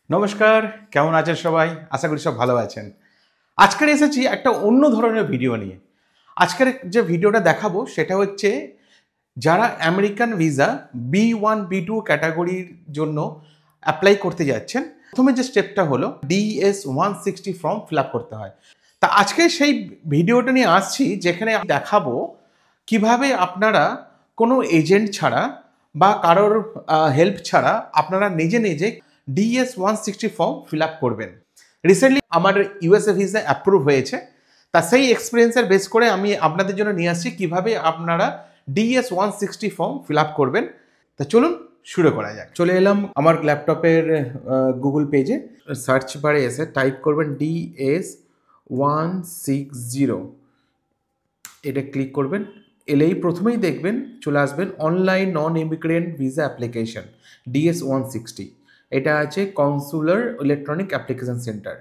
নমস্কার, কেমন আছেন সবাই? আশা করি সব ভালো আছেন। আজকের এসেছি একটা অন্য ধরনের ভিডিও নিয়ে। আজকের যে ভিডিওটা দেখাবো সেটা হচ্ছে যারা আমেরিকান ভিসা B1 B2 ক্যাটাগরির জন্য অ্যাপ্লাই করতে যাচ্ছেন। প্রথমে যে স্টেপটা হলো DS-160 ফর্ম ফিল আপ করতে হয়। তা আজকে সেই ভিডিওটা নিয়ে আসছি যেখানে দেখাবো কিভাবে আপনারা কোনো এজেন্ট ছাড়া বা কারোর হেল্প ছাড়া আপনারা নিজে নিজে DS-160 ফর্ম ফিল আপ করবেন। রিসেন্টলি আমার ইউএসএ ভিসা অ্যাপ্রুভ হয়েছে। তা সেই এক্সপিরিয়েন্সের বেস করে আমি আপনাদের জন্য নিয়ে আসছি কিভাবে আপনারা DS-160 ফর্ম ফিল আপ করবেন। তা চলুন শুরু করা যাক। চলে এলাম আমার ল্যাপটপের গুগল পেজে। সার্চ বারে এসে টাইপ করবেন DS-160, এটা ক্লিক করবেন। এলেই প্রথমেই দেখবেন চলে আসবেন online non immigrant visa application DS-160। এটা আছে কনসুলার ইলেকট্রনিক অ্যাপ্লিকেশন সেন্টার।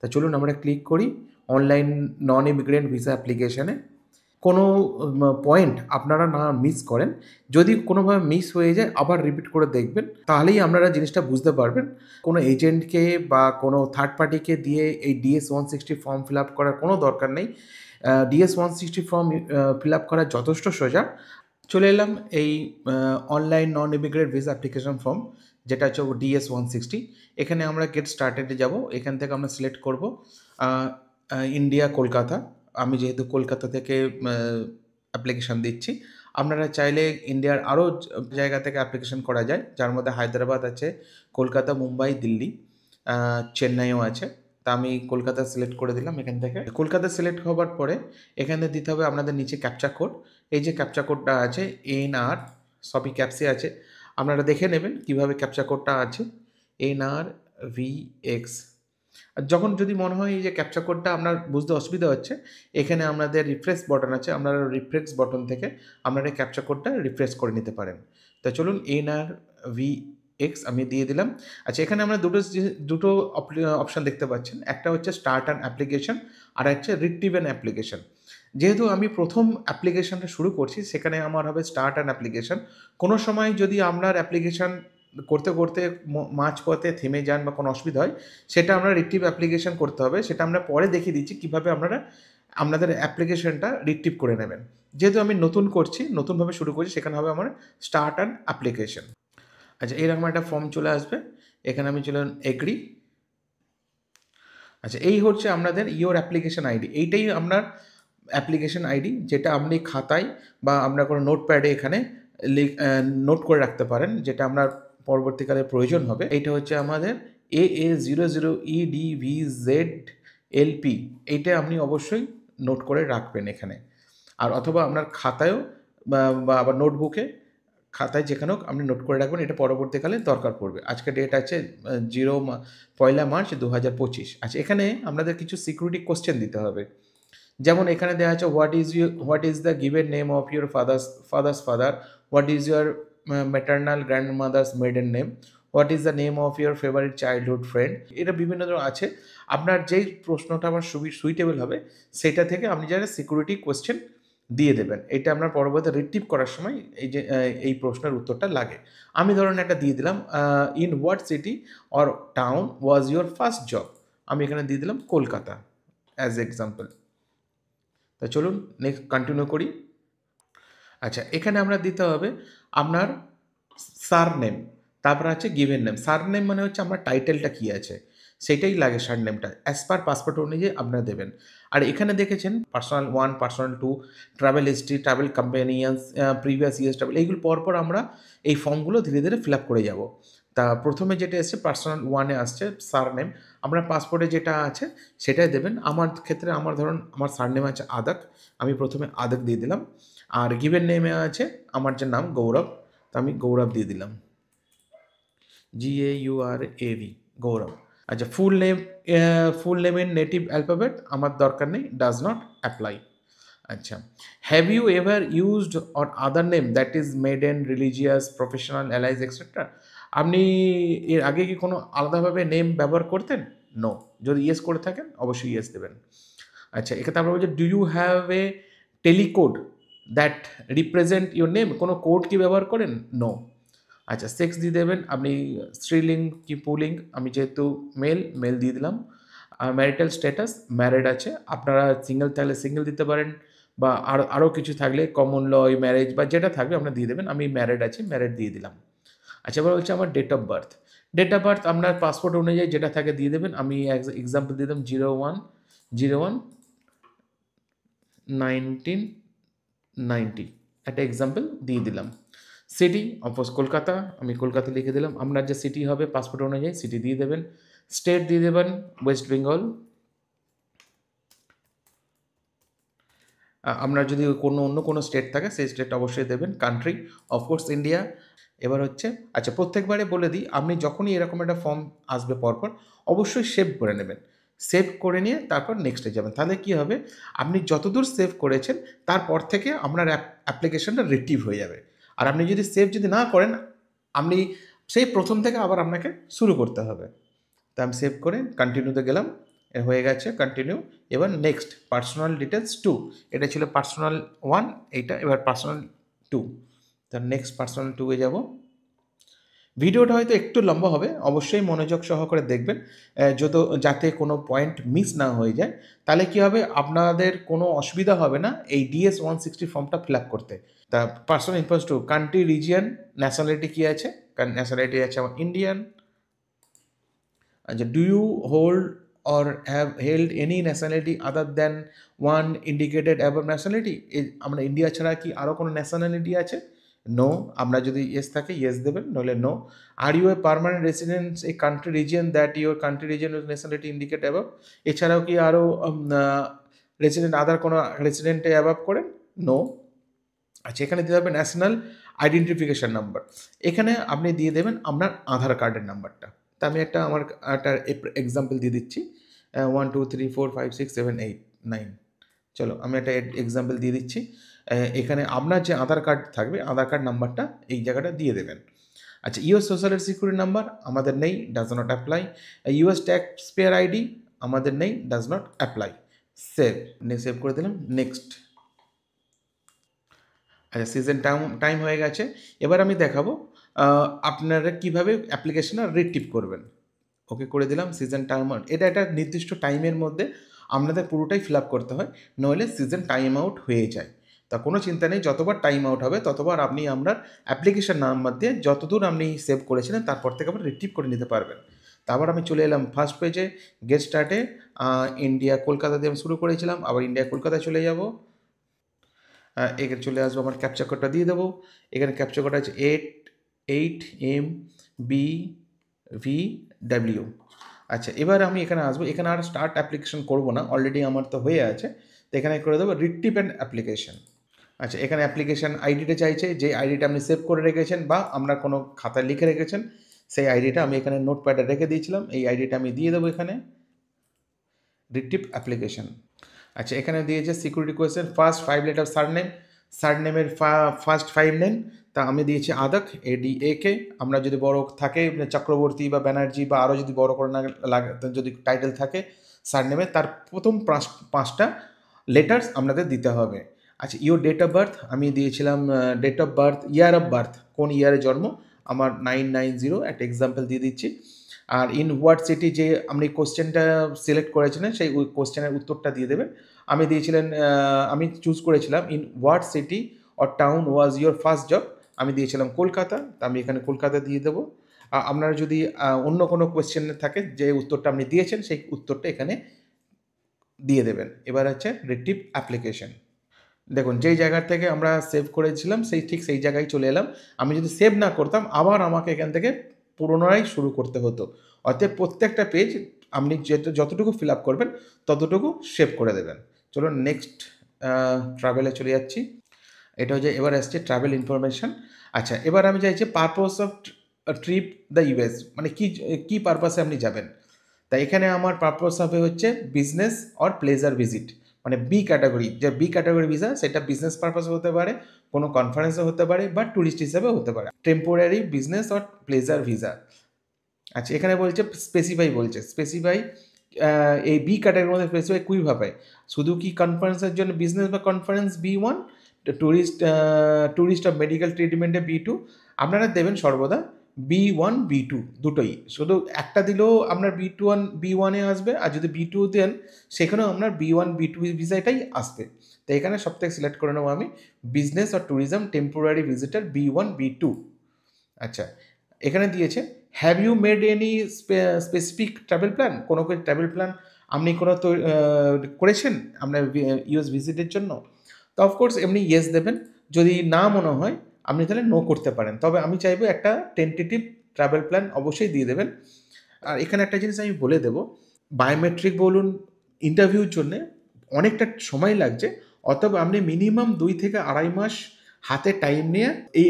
তা চলুন আমরা ক্লিক করি অনলাইন নন ইমিগ্রেন্ট ভিসা অ্যাপ্লিকেশানে। কোনো পয়েন্ট আপনারা না মিস করেন, যদি কোনোভাবে মিস হয়ে যায় আবার রিপিট করে দেখবেন, তাহলেই আপনারা জিনিসটা বুঝতে পারবেন। কোনো এজেন্টকে বা কোনো থার্ড পার্টিকে দিয়ে এই DS-160 ফর্ম ফিল আপ করার কোনো দরকার নেই। DS-160 ফর্ম ফিল আপ করা যথেষ্ট সোজা। চলে এলাম এই online non immigrant visa application form, যেটা হচ্ছে DS-160। এখানে আমরা গেট স্টার্টেডে যাব। এখান থেকে আমরা সিলেক্ট করব ইন্ডিয়া, কলকাতা। আমি যেহেতু কলকাতা থেকে অ্যাপ্লিকেশান দিচ্ছি, আপনারা চাইলে ইন্ডিয়ার আরও জায়গা থেকে অ্যাপ্লিকেশান করা যায়, যার মধ্যে হায়দ্রাবাদ আছে, কলকাতা, মুম্বাই, দিল্লি, চেন্নাইও আছে। তা আমি কলকাতা সিলেক্ট করে দিলাম। এখান থেকে কলকাতা সিলেক্ট হওয়ার পরে এখানে দিতে হবে আপনাদের নিচে ক্যাপচা কোড। এই যে ক্যাপচা কোডটা আছে NR, সবই ক্যাপসি আছে, আপনারা দেখে নেবেন কিভাবে ক্যাপচা কোডটা আছে NRVX। যখন যদি মনে হয় এই যে ক্যাপচা কোডটা আপনার বুঝতে অসুবিধা হচ্ছে, এখানে আপনাদের রিফ্রেশ বটন আছে, আপনারা রিফ্রেশ বটন থেকে আপনারা ক্যাপচা কোডটা রিফ্রেশ করে নিতে পারেন। তা চলুন NRVX আমি দিয়ে দিলাম। আচ্ছা, এখানে আমরা দুটো অপশান দেখতে পাচ্ছেন। একটা হচ্ছে স্টার্ট অ্যান অ্যাপ্লিকেশন, আর হচ্ছে রিট্রিভ অ্যান অ্যাপ্লিকেশন। যেহেতু আমি প্রথম অ্যাপ্লিকেশনটা শুরু করছি, সেখানে আমার হবে স্টার্ট অ্যান অ্যাপ্লিকেশন। কোনো সময় যদি আপনার অ্যাপ্লিকেশন করতে করতে মাঝপথে থেমে যান বা কোনো অসুবিধা হয়, সেটা আমরা রিট্রিভ অ্যাপ্লিকেশন করতে হবে। সেটা আমরা পরে দেখিয়ে দিচ্ছি কীভাবে আপনারা আপনাদের অ্যাপ্লিকেশনটা রিট্রিভ করে নেবেন। যেহেতু আমি নতুন করছি, নতুনভাবে শুরু করছি, সেখানে হবে আমার স্টার্ট অ্যান অ্যাপ্লিকেশন। আচ্ছা, এরকম একটা ফর্ম চলে আসবে। এখানে আমি চলে এগ্রি। আচ্ছা, এই হচ্ছে আপনাদের ইওর অ্যাপ্লিকেশন আইডি। এইটাই আপনার অ্যাপ্লিকেশন আইডি, যেটা আপনি খাতায় বা আপনার কোনো নোটপ্যাডে এখানে নোট করে রাখতে পারেন, যেটা আপনার পরবর্তীকালে প্রয়োজন হবে। এইটা হচ্ছে আমাদের AA00EDVZLP। এইটা আপনি অবশ্যই নোট করে রাখবেন এখানে। আর অথবা আপনার খাতায়ও বা আবার নোটবুকে, খাতায় যেখানেও আপনি নোট করে রাখবেন, এটা পরবর্তীকালে দরকার পড়বে। আজকে ডেট আছে 1 মার্চ 2025। আচ্ছা, এখানে আপনাদের কিছু সিকিউরিটি কোশ্চেন দিতে হবে। যেমন এখানে দেওয়া আছে what is the given name of your father's father, what is your maternal grandmother's maiden name, what is the name of your favourite childhood friend. এটা বিভিন্ন ধরনের আছে। আপনার যেই প্রশ্নটা আমার সুইটেবল হবে, সেটা থেকে আপনি যারা সিকিউরিটি কোয়েশ্চেন দিয়ে দেবেন। এটা আপনার পরবর্তী রিট্রিভ করার সময় এই যে এই প্রশ্নের উত্তরটা লাগে। আমি ধরুন একটা দিয়ে দিলাম, in what city or town was your first job. আমি এখানে দিয়ে দিলাম কলকাতা অ্যাজ এক্সাম্পল। তা চলুন নেক্সট কন্টিনিউ করি। আচ্ছা, এখানে আমরা দিতে হবে আপনার সারনেম, তারপর আছে গিভেন নেম। সারনেম মানে হচ্ছে আমার টাইটেলটা কী আছে, সেটাই লাগে সারনেমটা। অ্যাজ পার পাসপোর্ট অনুযায়ী আপনারা দেবেন। আর এখানে দেখেছেন personal 1, personal 2, travel history, travel কম্পেনিয়ান্স, previous years travel, এইগুলো পরপর আমরা এই ফর্মগুলো ধীরে ধীরে ফিল আপ করে যাব। তা প্রথমে যেটা এসছে পার্সোনাল 1-এ আসছে সারনেম, আপনার পাসপোর্টে যেটা আছে সেটাই দেবেন। আমার ক্ষেত্রে ধরুন আমার সারনেম আছে আদাক, আমি প্রথমে আদাক দিয়ে দিলাম। আর গিভেন নেমে আছে আমার যে নাম গৌরব, তো আমি গৌরব দিয়ে দিলাম, GAURAV, গৌরব। আচ্ছা, full name in native alphabet আমার দরকার নেই, ডাজ নট অ্যাপ্লাই। আচ্ছা, have you ever used or other name that is maiden, religious, professional, allies etcetera. আপনি এর আগে কি কোনো আলাদাভাবে নেম ব্যবহার করতেন? নো। যদি ইয়েস করে থাকেন অবশ্যই ইয়েস দেবেন। আচ্ছা, এখানে তারপর বলছে do you have a telecode that represent your name. কোনো কোড কি ব্যবহার করেন? নো। আচ্ছা সেক্স দিয়ে দেবেন আপনি স্ত্রীলিঙ্গ কি পুলিঙ্গ, আমি যেহেতু মেল দিয়ে দিলাম। আর ম্যারিটাল স্ট্যাটাস ম্যারিড আছে, আপনারা সিঙ্গেল থাকলে সিঙ্গেল দিতে পারেন, বা আরও কিছু থাকলে কমন ল ম্যারেজ বা যেটা থাকবে আপনারা দিয়ে দেবেন। আমি ম্যারিড আছি, ম্যারিড দিয়ে দিলাম। আচ্ছা এবার হচ্ছে আমার date of birth. Date of birth আপনার পাসপোর্ট অনুযায়ী যেটা থাকে দিয়ে দেবেন। আমি এক্সাম্পল দিয়ে দিলাম 01/01/1990, একটা এক্সাম্পল দিয়ে দিলাম। সিটি অফকোর্স কলকাতা, আমি কলকাতা লিখে দিলাম। আপনার যে সিটি হবে পাসপোর্ট অনুযায়ী সিটি দিয়ে দেবেন। স্টেট দিয়ে দেবেন ওয়েস্ট বেঙ্গল। আপনার যদি অন্য কোনো স্টেট থাকে সেই স্টেট অবশ্যই দেবেন। Country of course India. এবার হচ্ছে আচ্ছা প্রত্যেকবারে বলে দিই, আপনি যখনই এরকম একটা ফর্ম আসবে পরপর অবশ্যই সেভ করে নেবেন। সেভ করে নিয়ে তারপর নেক্সটে যাবেন, তাহলে কি হবে আপনি যতদূর সেভ করেছেন তারপর থেকে আপনার অ্যাপ্লিকেশনটা রিটিভ হয়ে যাবে। আর আপনি যদি সেভ যদি না করেন আপনি সেই প্রথম থেকে আবার আপনাকে শুরু করতে হবে। তা আমি সেভ করে কন্টিনিউতে গেলাম, হয়ে গেছে কন্টিনিউ। এবার নেক্সট পার্সোনাল ডিটেলস 2, এটা ছিল পার্সোনাল 1, এইটা এবার পার্সোনাল 2। তার নেক্সট পার্সোনাল 2 এ যাব। ভিডিওটা হয়তো একটু লম্বা হবে, অবশ্যই মনোযোগ সহকারে দেখবেন যাতে কোনো পয়েন্ট মিস না হয়ে যায়। তাহলে কি হবে আপনাদের কোনো অসুবিধা হবে না এই DS 160 ফর্মটা ফিল আপ করতে। তা personal infos 2, country region nationality কী আছে, ন্যাশনালিটি আছে আমার ইন্ডিয়ান। আচ্ছা do you hold or have held any nationality other than one indicated above nationality, আমরা ইন্ডিয়া ছাড়া কি আরও কোনো ন্যাশনালিটি আছে? নো। আমরা যদি ইয়েস থাকে ইয়েস দেবেন, নইলে no. Are you a permanent residence a country region that your country region nationality indicate above, এছাড়াও কি আরও রেসিডেন্ট আদার কোনো রেসিডেন্টে অ্যাবভ করেন? নো। আচ্ছা এখানে দিতে হবে ন্যাশনাল আইডেন্টিফিকেশান নাম্বার, এখানে আপনি দিয়ে দেবেন আপনার আধার কার্ডের নাম্বারটা। তা আমি আমার একটা এক্সাম্পল দিয়ে দিচ্ছি 1 2 3 4 5 6 7 8 9। চলো আমি একটা এক্সাম্পল দিয়ে দিচ্ছি। এখানে আপনার যে আধার কার্ড থাকবে আধার কার্ড নাম্বারটা এই জায়গাটা দিয়ে দেবেন। আচ্ছা ইউএস সোশ্যাল সিকিউরিটি নাম্বার আমাদের নেই, does not apply. US tax payer ID আমাদের নেই, ডাজ নট অ্যাপ্লাই। সেভ করে দিলাম, নেক্সট। আচ্ছা সিজন টাইম হয়ে গেছে। এবার আমি দেখাবো আপনারা কীভাবে অ্যাপ্লিকেশনটা রিটিভ করবেন। ওকে করে দিলাম সিজন টাইম আউট, এটা একটা নির্দিষ্ট টাইমের মধ্যে আপনাদের পুরোটাই ফিল আপ করতে হয়, নইলে সিজন টাইম আউট হয়ে যায়। তা কোনো চিন্তা নেই, যতবার টাইম আউট হবে ততবার আপনি আপনার অ্যাপ্লিকেশন নাম্বার দিয়ে যতদূর আপনি সেভ করেছিলেন তারপর থেকে আবার রিটিভ করে নিতে পারবেন। তারপর আমি চলে এলাম ফার্স্ট পেজে, গেট স্টার্টে। ইন্ডিয়া কলকাতা দিয়ে আমি শুরু করেছিলাম, আবার ইন্ডিয়া কলকাতায় চলে যাব। এখানে চলে আসবো, আমার ক্যাপচার কোডটা দিয়ে দেবো। এখানে ক্যাপচার কোডটা আছে 88MBVW। আচ্ছা এবার আমি এখানে আসবো, এখানে আর স্টার্ট অ্যাপ্লিকেশন করবো না, অলরেডি আমার তো হয়ে আছে। তো এখানে করে দেবো রিটিভ অ্যান্ড অ্যাপ্লিকেশন। আচ্ছা এখানে অ্যাপ্লিকেশন আইডিটা চাইছে, যে আইডিটা আপনি সেভ করে রেখেছেন বা আমরা কোনো খাতায় লিখে রেখেছেন সেই আইডিটা আমি এখানে নোটপ্যাডে রেখে দিয়েছিলাম, এই আইডিটা আমি দিয়ে দেবো এখানে। Retrieve application. আচ্ছা এখানে দিয়েছে সিকিউরিটি কোয়েশ্চেন, ফার্স্ট 5 লেটার সারনেমের ফার্স্ট 5 নেন। তা আমি দিয়েছি আদক ADAK। আমরা যদি বড় থাকে চক্রবর্তী বা ব্যানার্জি বা আরও যদি বড় করে না লাগে, যদি টাইটেল থাকে সারনেমে তার প্রথম 5টা লেটার্স আপনাদের দিতে হবে। আচ্ছা ইউর ডেট অফ বার্থ আমি দিয়েছিলাম, date of birth year of birth কোন ইয়ারে জন্ম আমার 990, একটা এক্সাম্পল দিয়ে দিচ্ছি। আর ইন হোয়াট সিটি যে আপনি কোশ্চেনটা সিলেক্ট করেছিলেন সেই কোশ্চেনের উত্তরটা দিয়ে দেবেন। আমি দিয়েছিলেন, আমি চুজ করেছিলাম in what city or town was your first job, আমি দিয়েছিলাম কলকাতা, তা আমি এখানে কলকাতা দিয়ে দেবো। আপনার যদি অন্য কোনো কোয়েশ্চেন থাকে যে উত্তরটা আপনি দিয়েছেন সেই উত্তরটা এখানে দিয়ে দেবেন। এবার হচ্ছে রিটিভ অ্যাপ্লিকেশন। দেখুন যেই জায়গার থেকে আমরা সেভ করেছিলাম ঠিক সেই জায়গায় চলে এলাম। আমি যদি সেভ না করতাম আবার আমাকে এখান থেকে পুনরায় শুরু করতে হতো। অতএব প্রত্যেকটা পেজ আপনি যতটুকু ফিল আপ করবেন ততটুকু সেভ করে দেবেন। চলুন নেক্সট ট্রাভেলে চলে যাচ্ছি। এটা হচ্ছে এবার আসছে ট্রাভেল ইনফরমেশান। আচ্ছা এবার আমি চাইছি purpose of trip the US, মানে কী পারপাসে আপনি যাবেন। তাই এখানে আমার পারপাস হবে হচ্ছে বিজনেস অর প্লেজার ভিজিট, মানে বি ক্যাটাগরি, যে বি ক্যাটাগরি ভিসা সেটা বিজনেস পারপাসে হতে পারে, কোনো কনফারেন্সে হতে পারে বা ট্যুরিস্ট হিসাবে হতে পারে, temporary business or pleasure visa. আচ্ছা এখানে বলছে স্পেসিফাই এই বি ক্যাটাগরির মধ্যে স্পেসিফাই কীভাবে, শুধু কি কনফারেন্সের জন্য বিজনেস বা conference B1, tourist of medical ট্রিটমেন্টে B2, আপনারা দেবেন সর্বদা B1 B2 দুটোই, শুধু একটা দিলেও আপনার B1 আসবে, আর যদি B2 দেন সেখানেও আপনার B1 B2 ভিসাটাই আসবে। তো এখানে সব থেকে সিলেক্ট করে নেবো আমি বিজনেস আর tourism temporary visitor B1 B2। আচ্ছা, এখানে দিয়েছে have you made any specific travel plan, কোনো ট্রাভেল প্ল্যান আপনি কোনো করেছেন আপনার ইউএস ভিজিটের জন্য? তো অফকোর্স এমনি ইয়েস দেবেন, যদি না মনে হয় আপনি তাহলে নো করতে পারেন, তবে আমি চাইবো একটা টেন্টেটিভ ট্রাভেল প্ল্যান অবশ্যই দিয়ে দেবেন। আর এখানে একটা জিনিস আমি বলে দেবো, বায়োমেট্রিক বলুন ইন্টারভিউর জন্যে অনেকটা সময় লাগছে, অতএব আপনি মিনিমাম 2 থেকে 2.5 মাস হাতে টাইম নিয়ে এই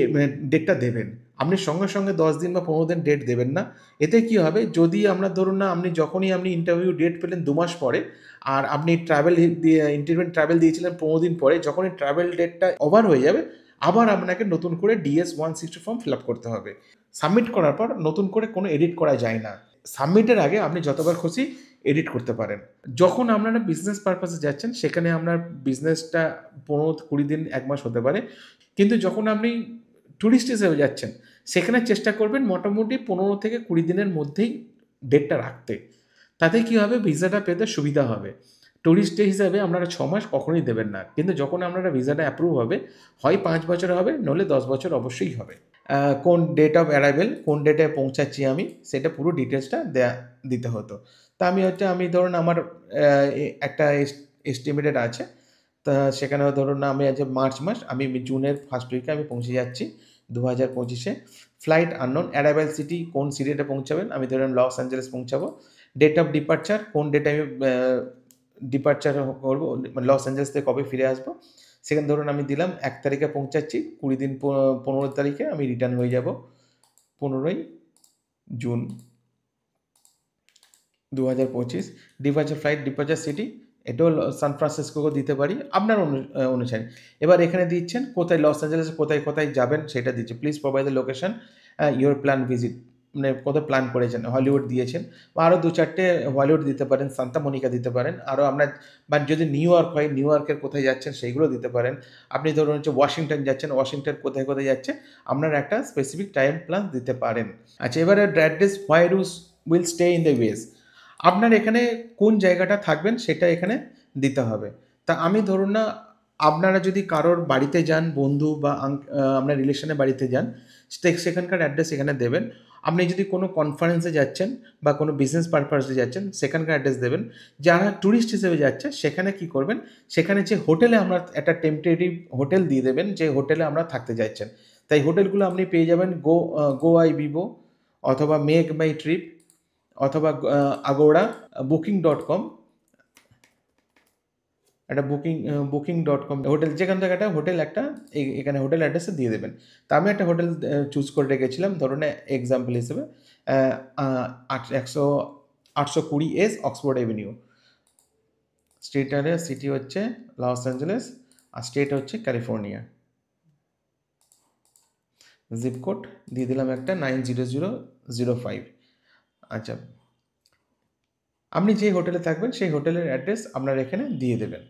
ডেটটা দেবেন। আপনি সঙ্গে সঙ্গে 10 দিন বা 15 দিন ডেট দেবেন না। এতে কি হবে, যদি আপনার ধরুন না আপনি যখনই আপনি ইন্টারভিউ ডেট পেলেন 2 মাস পরে, আর আপনি ইন্টারভিউ ট্রাভেল দিয়েছিলেন 15 দিন পরে, যখনই ট্রাভেল ডেটটা ওভার হয়ে যাবে আবার আপনাকে নতুন করে DS-160 ফর্ম ফিল আপ করতে হবে। সাবমিট করার পর নতুন করে কোনো এডিট করা যায় না। সাবমিটের আগে আপনি যতবার খুশি এডিট করতে পারেন। যখন আপনারা বিজনেস পারপাসে যাচ্ছেন সেখানে আপনার বিজনেসটা 15-20 দিন 1 মাস হতে পারে, কিন্তু যখন আপনি ট্যুরিস্ট হিসেবে যাচ্ছেন সেখানে চেষ্টা করবেন মোটামুটি 15 থেকে 20 দিনের মধ্যেই ডেটটা রাখতে। তাতে কী হবে, ভিসাটা পেতে সুবিধা হবে। ট্যুরিস্ট হিসাবে আপনারা 6 মাস কখনোই দেবেন না, কিন্তু যখন আপনারা ভিসাটা অ্যাপ্রুভ হবে হয় 5 বছর হবে, নইলে 10 বছর অবশ্যই হবে। কোন ডেট অফ অ্যারাইভেল, কোন ডেটে পৌঁছাচ্ছি আমি, সেটা পুরো ডিটেলসটা দিতে হতো। তা আমি ধরুন আমার একটা এস্টিমেটেড আছে, তা সেখানে ধরুন আমি আজ মার্চ মাস, আমি জুনের ফার্স্ট উইকে আমি পৌঁছে যাচ্ছি 2025-এ। ফ্লাইট আননোন, অ্যারাইভেল সিটি কোন সিটিতে পৌঁছাবেন, আমি ধরুন লস অ্যাঞ্জেলেস পৌঁছাবো। ডেট অফ ডিপার্চার, কোন ডেটে আমি ডিপার্চার করবো, মানে লস অ্যাঞ্জেলেস থেকে কবে ফিরে আসবো, সেখানে ধরুন আমি দিলাম 1 তারিখে পৌঁছাচ্ছি, 20 দিন 15 তারিখে আমি রিটার্ন হয়ে যাব 15ই June 2025। Departure flight, departure city, এটাও সান ফ্রান্সিসকোকে দিতে পারি আপনার অনুসারে। এবার এখানে দিচ্ছেন কোথায়, লস অ্যাঞ্জেলেসে কোথায় কোথায় যাবেন সেটা দিচ্ছে। Please provide the location your plan visit, মানে কোথাও প্ল্যান করেছেন, হলিউড দিয়েছেন, বা আরও 2-4টে হলিউড দিতে পারেন, সান্তা মনিকা দিতে পারেন, আরও আপনার বা যদি নিউ ইয়র্ক হয় নিউ ইয়র্কের কোথায় যাচ্ছেন সেইগুলো দিতে পারেন। আপনি ধরুন হচ্ছে ওয়াশিংটন যাচ্ছেন, ওয়াশিংটন কোথায় কোথায় যাচ্ছে আপনার একটা স্পেসিফিক টাইম প্ল্যান দিতে পারেন। আচ্ছা, এবারে address where you will stay in the US, আপনার এখানে কোন জায়গাটা থাকবেন সেটা এখানে দিতে হবে। তা আমি ধরুন না, আপনারা যদি কারোর বাড়িতে যান, বন্ধু বা আপনার রিলেশনের বাড়িতে যান, সেখানকার অ্যাড্রেস এখানে দেবেন। আপনি যদি কোনো কনফারেন্সে যাচ্ছেন বা কোনো বিজনেস পারপাসে যাচ্ছেন সেখানকার অ্যাড্রেস দেবেন। যারা ট্যুরিস্ট হিসেবে যাচ্ছে সেখানে কি করবেন, সেখানে যে হোটেলে আমরা একটা টেম্পরেরি হোটেল দিয়ে দেবেন, যে হোটেলে আমরা থাকতে যাচ্ছেন। তাই হোটেলগুলো আপনি পেয়ে যাবেন GoIbibo অথবা মেক মাই ট্রিপ অথবা আগোড়া, Booking.com, একটা Booking.com হোটেল, যেখান থেকে একটা হোটেল একটা এখানে হোটেল অ্যাড্রেসে দিয়ে দেবেন। তা আমি একটা হোটেল চুজ করে রেখেছিলাম, ধরুন এক্সাম্পল হিসেবে 820S অক্সফোর্ড এভিনিউ, সিটি হচ্ছে লস অ্যাঞ্জেলেস, আর স্টেট হচ্ছে ক্যালিফোর্নিয়া, জিপ কোড দিয়ে দিলাম একটা 90005। আচ্ছা, আপনি যে হোটেলে থাকবেন সেই হোটেলের অ্যাড্রেস আপনার এখানে দিয়ে দেবেন।